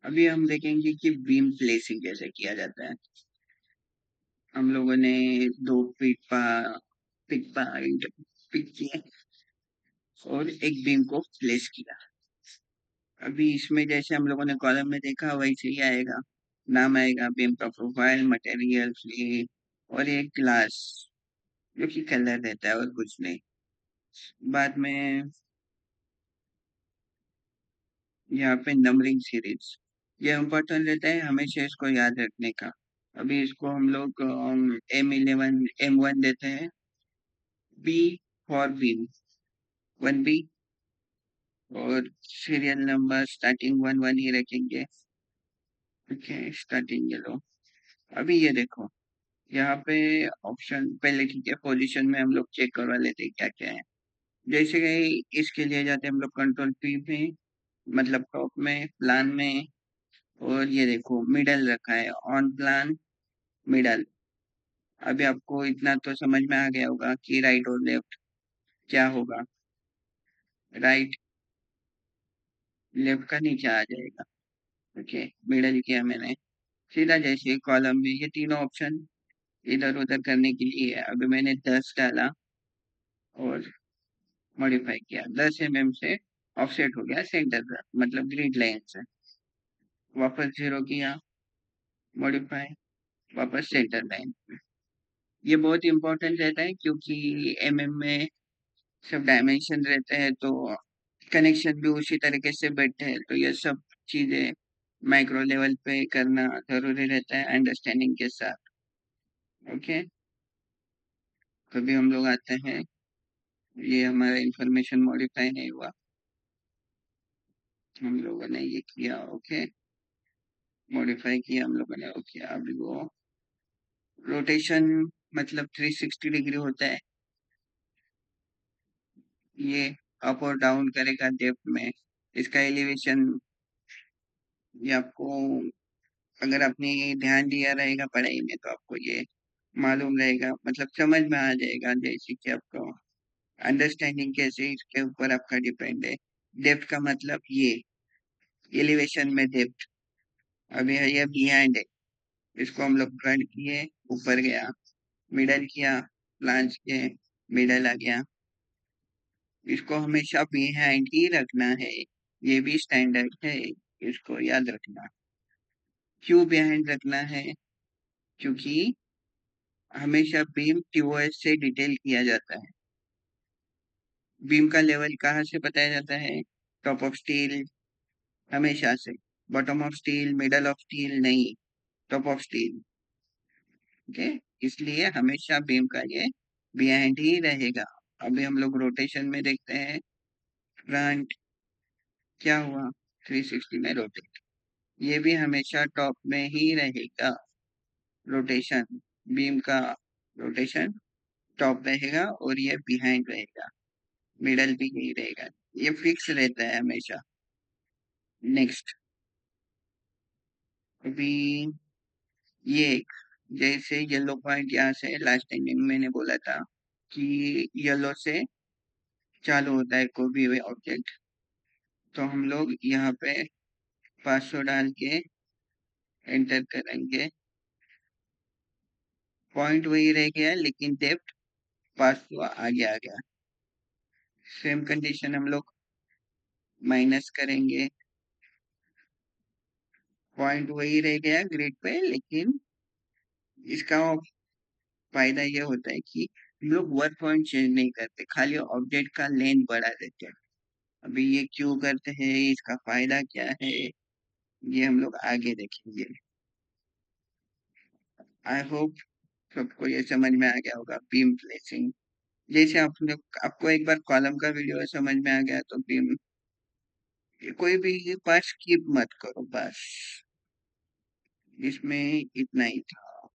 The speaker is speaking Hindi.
अभी हम देखेंगे कि बीम प्लेसिंग कैसे किया जाता है। हम लोगों ने दो पिक पॉइंट पिक किए और एक बीम को प्लेस किया। अभी इसमें जैसे हम लोगों ने कॉलम में देखा वैसे ही आएगा। नाम आएगा, बीम का प्रोफाइल, मटेरियल, फ्लेट और एक ग्लास जो कि कलर रहता है और कुछ नहीं। बाद में यहाँ पे नंबरिंग सीरीज, ये इम्पोर्टेंट रहता है, हमेशा इसको याद रखने का। अभी इसको हम लोग M11 M1 देते हैं। B for beam, 1B। और सीरियल नंबर स्टार्टिंग 11 ही रखेंगे। ओके, स्टार्टिंग ये लो। अभी ये देखो, यहाँ पे ऑप्शन पहले ठीक है, पोजीशन में हम लोग चेक करवा लेते हैं क्या क्या है। जैसे कि इसके लिए जाते हैं हम लोग कंट्रोल P में, मतलब टॉप में, प्लान में। और ये देखो मिडल रखा है, ऑन प्लान, मिडल। अभी आपको इतना तो समझ में आ गया होगा कि राइट और लेफ्ट क्या होगा। राइट लेफ्ट का नीचे आ जाएगा। ओके, मिडल किया मैंने। सीधा जैसे कॉलम में ये तीनों ऑप्शन इधर उधर करने के लिए है। अभी मैंने 10 डाला और मॉडिफाई किया, 10 mm से ऑफसेट हो गया सेंटर का, मतलब ग्रिड लाइन से। वापस 0 किया, मॉडिफाई, वापस सेंटर लाइन। ये बहुत इंपॉर्टेंट रहता है क्योंकि में सब डायमेंशन रहते हैं, तो कनेक्शन भी उसी तरीके से बैठते हैं। तो ये सब चीजें माइक्रो लेवल पे करना जरूरी रहता है अंडरस्टैंडिंग के साथ। ओके, कभी हम लोग आते हैं, ये हमारा इंफॉर्मेशन मॉडिफाई नहीं हुआ, हम लोगों ने ये किया। ओके, मॉडिफाई किया हम लोगों ने। ओके, अभी वो रोटेशन मतलब 360 डिग्री होता है। ये अप और डाउन करेगा डेप्थ में। इसका एलिवेशन, ये आपको, अगर आपने ध्यान दिया रहेगा पढ़ाई में तो आपको ये मालूम रहेगा, मतलब समझ में आ जाएगा। जैसे कि आपको अंडरस्टैंडिंग कैसे, इसके ऊपर आपका डिपेंड है। डेप्थ का मतलब ये एलिवेशन में डेप्थ। अभी है ये बिहाइंड है, इसको हम लोग फ्रंट किए, ऊपर गया, मिडल किया, प्लांच किए, मिडल आ गया। इसको हमेशा बिहाइंड ही रखना है, ये भी स्टैंडर्ड है, इसको याद रखना। क्यों बिहाइंड रखना है? क्योंकि हमेशा बीम TOS से डिटेल किया जाता है। बीम का लेवल कहाँ से बताया जाता है? टॉप ऑफ स्टील, हमेशा से। Bottom of steel, middle of steel नहीं, टॉप ऑफ स्टील। ओके, इसलिए हमेशा बीम का ये बिहाइंड ही रहेगा। अभी हम लोग रोटेशन में देखते हैं, फ्रंट क्या हुआ, 360 में रोटेट, ये भी हमेशा टॉप में ही रहेगा। रोटेशन, बीम का रोटेशन टॉप रहेगा और ये बिहाइंड रहेगा, मिडल भी यही रहेगा। ये फिक्स रहता है हमेशा। नेक्स्ट, अभी ये एक, जैसे येलो पॉइंट यहाँ से लास्ट टाइम में मैंने बोला था कि येलो से चालू होता है कोई भी ऑब्जेक्ट। तो हम लोग यहाँ पे 500 डाल के एंटर करेंगे। पॉइंट वही रह गया लेकिन डेप्थ 500 आगे आ गया। सेम कंडीशन हम लोग माइनस करेंगे, पॉइंट वही रह गया ग्रिड पे, लेकिन इसका फायदा ये होता है कि हम लोग वर्क पॉइंट चेंज नहीं करते, खाली ऑब्जेक्ट का लेंथ बढ़ा देते हैं। अभी ये क्यों करते हैं, इसका फायदा क्या है, ये हम लोग आगे देखेंगे। आई होप सबको ये समझ में आ गया होगा बीम प्लेसिंग। जैसे आपने, आपको एक बार कॉलम का वीडियो समझ में आ गया तो बीम, कोई भी पार्ट स्किप मत करो बस। इसमें इतना ही था।